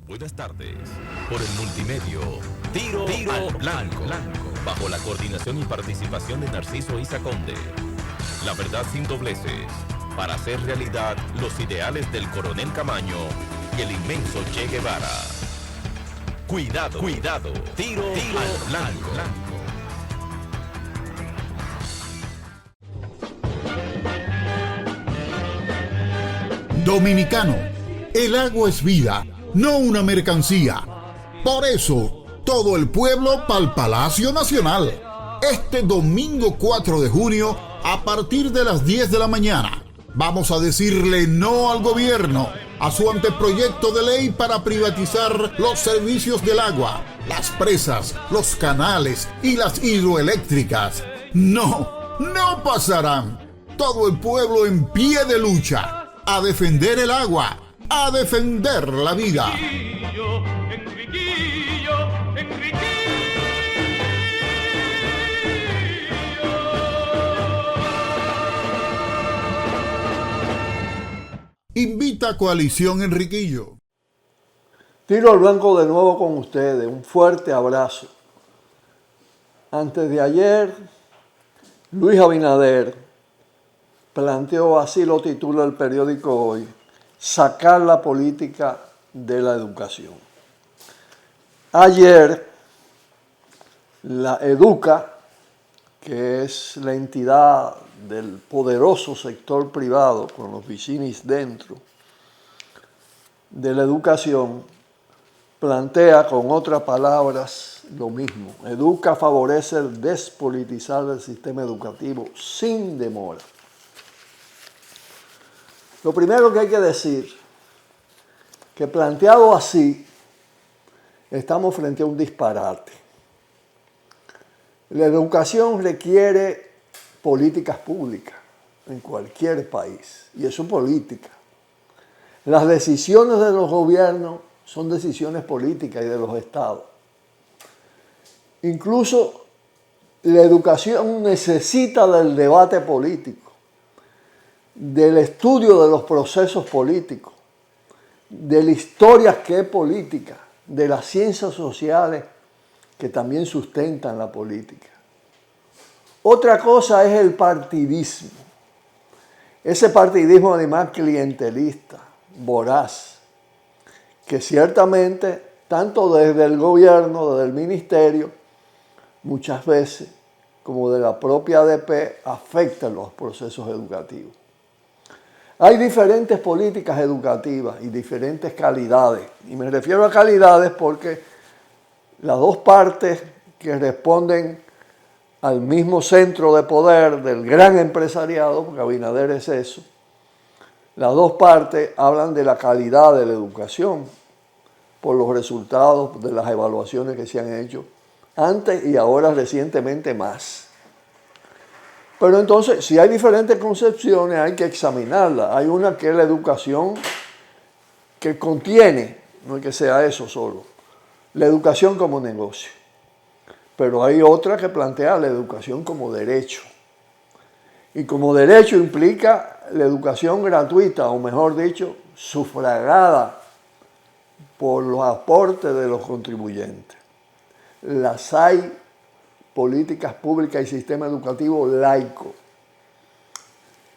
Buenas tardes. Por el multimedio, Tiro al Blanco, bajo la coordinación y participación de Narciso Isa Conde. La verdad sin dobleces, para hacer realidad los ideales del Coronel Camaño y el inmenso Che Guevara. Cuidado, Tiro al Blanco. Dominicano, el agua es vida, no una mercancía. Por eso, todo el pueblo pa'l Palacio Nacional. Este domingo 4 de junio, a partir de las 10 de la mañana, vamos a decirle no al gobierno, a su anteproyecto de ley para privatizar los servicios del agua, las presas, los canales y las hidroeléctricas. No pasarán. Todo el pueblo en pie de lucha. A defender el agua, a defender la vida. Enriquillo. Invita a Coalición Enriquillo. Tiro al Blanco de nuevo con ustedes, un fuerte abrazo. Antes de ayer, Luis Abinader planteó, así lo titula el periódico Hoy, sacar la política de la educación. Ayer, la Educa, que es la entidad del poderoso sector privado con los bichinis dentro de la educación, plantea con otras palabras lo mismo. Educa favorece el despolitizar del sistema educativo sin demora. Lo primero que hay que decir, que planteado así, estamos frente a un disparate. La educación requiere políticas públicas en cualquier país, y eso es política. Las decisiones de los gobiernos son decisiones políticas y de los estados. Incluso la educación necesita del debate político, del estudio de los procesos políticos, de la historia que es política, de las ciencias sociales que también sustentan la política. Otra cosa es el partidismo. Ese partidismo además clientelista, voraz, que ciertamente, tanto desde el gobierno, desde el ministerio, muchas veces, como de la propia ADP, afecta los procesos educativos. Hay diferentes políticas educativas y diferentes calidades. Y me refiero a calidades porque las dos partes que responden al mismo centro de poder del gran empresariado, porque Abinader es eso, las dos partes hablan de la calidad de la educación por los resultados de las evaluaciones que se han hecho antes y ahora recientemente más. Pero entonces, si hay diferentes concepciones, hay que examinarlas. Hay una que es la educación que contiene, no es que sea eso solo, la educación como negocio. Pero hay otra que plantea la educación como derecho. Y como derecho implica la educación gratuita, o mejor dicho, sufragada por los aportes de los contribuyentes. Las hay políticas públicas y sistema educativo laico,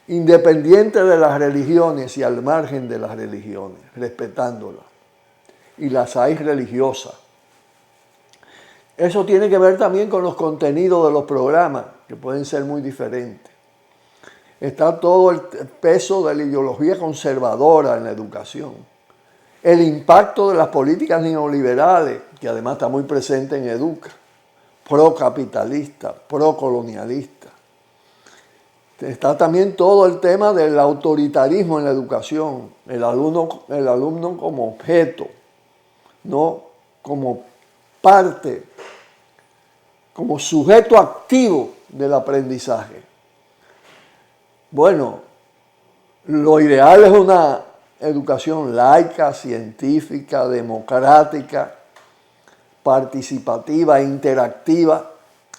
independiente de las religiones y al margen de las religiones, respetándolas. Y las hay religiosas. Eso tiene que ver también con los contenidos de los programas, que pueden ser muy diferentes. Está todo el peso de la ideología conservadora en la educación. El impacto de las políticas neoliberales, que además está muy presente en Educa, procapitalista, procolonialista. Está también todo el tema del autoritarismo en la educación, el alumno como objeto, no como parte, como sujeto activo del aprendizaje. Bueno, lo ideal es una educación laica, científica, democrática, participativa, interactiva.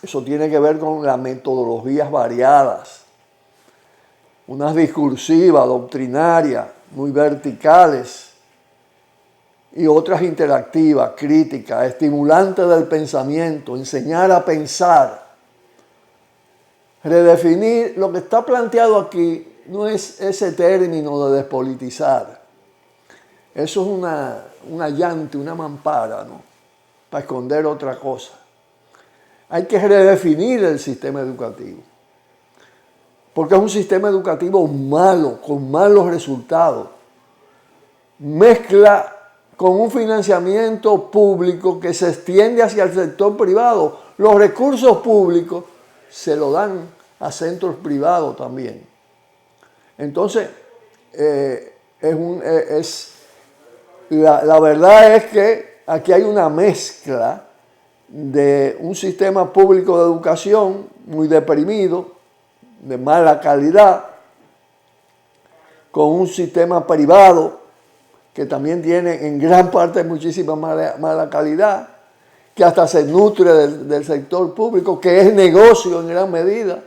Eso tiene que ver con las metodologías variadas, unas discursivas, doctrinarias, muy verticales, y otras interactivas, críticas, estimulantes del pensamiento, enseñar a pensar. Redefinir, lo que está planteado aquí no es ese término de despolitizar. Eso es un allante, una mampara, ¿no?, para esconder otra cosa. Hay que redefinir el sistema educativo, porque es un sistema educativo malo, con malos resultados. Mezcla con un financiamiento público que se extiende hacia el sector privado. Los recursos públicos se lo dan a centros privados también. Entonces, la verdad es que aquí hay una mezcla de un sistema público de educación muy deprimido, de mala calidad, con un sistema privado que también tiene en gran parte muchísima mala calidad, que hasta se nutre del sector público, que es negocio en gran medida.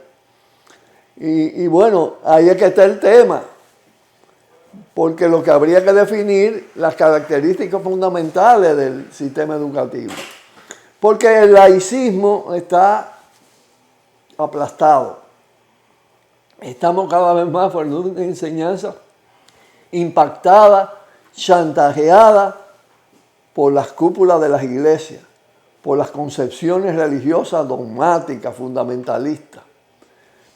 Y bueno, ahí es que está el tema, porque lo que habría que definir las características fundamentales del sistema educativo. Porque el laicismo está aplastado. Estamos cada vez más por una enseñanza impactada, chantajeada por las cúpulas de las iglesias, por las concepciones religiosas dogmáticas, fundamentalistas,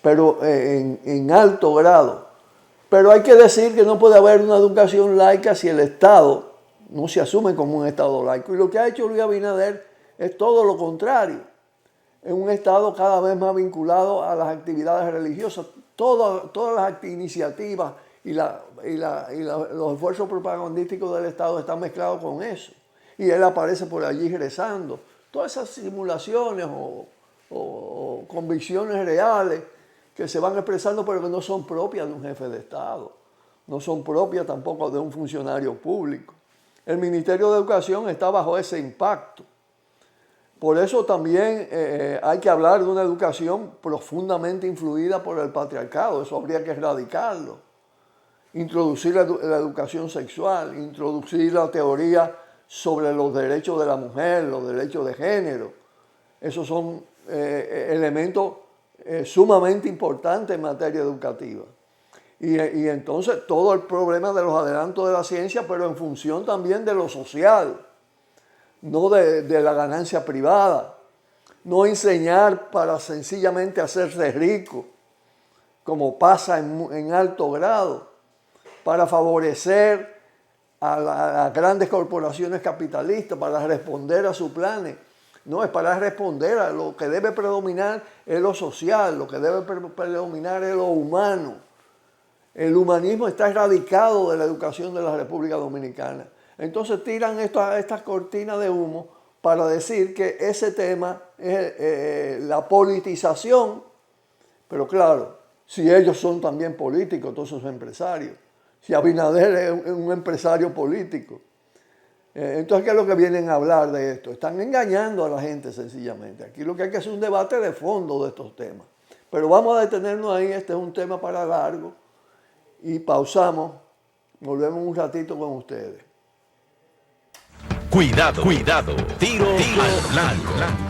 pero en alto grado. Pero hay que decir que no puede haber una educación laica si el Estado no se asume como un Estado laico. Y lo que ha hecho Luis Abinader es todo lo contrario. Es un Estado cada vez más vinculado a las actividades religiosas. Todas las iniciativas y los esfuerzos propagandísticos del Estado están mezclados con eso. Y él aparece por allí rezando. Todas esas simulaciones o convicciones reales que se van expresando, pero que no son propias de un jefe de Estado, no son propias tampoco de un funcionario público. El Ministerio de Educación está bajo ese impacto. Por eso también hay que hablar de una educación profundamente influida por el patriarcado. Eso habría que erradicarlo. Introducir la educación sexual, introducir la teoría sobre los derechos de la mujer, los derechos de género. Esos son elementos sumamente importantes en materia educativa. Y entonces todo el problema de los adelantos de la ciencia, pero en función también de lo social, no de la ganancia privada. No enseñar para sencillamente hacerse rico, como pasa en alto grado, para favorecer a las grandes corporaciones capitalistas, para responder a sus planes. No, es para responder a lo que debe predominar es lo social, lo que debe predominar es lo humano. El humanismo está erradicado de la educación de la República Dominicana. Entonces tiran estas cortinas de humo para decir que ese tema es la politización. Pero claro, si ellos son también políticos, todos esos empresarios. Si Abinader es un empresario político. Entonces, ¿qué es lo que vienen a hablar de esto? Están engañando a la gente sencillamente. Aquí lo que hay que hacer es un debate de fondo de estos temas. Pero vamos a detenernos ahí, este es un tema para largo. Y pausamos, volvemos un ratito con ustedes. Cuidado, cuidado, tiro al blanco.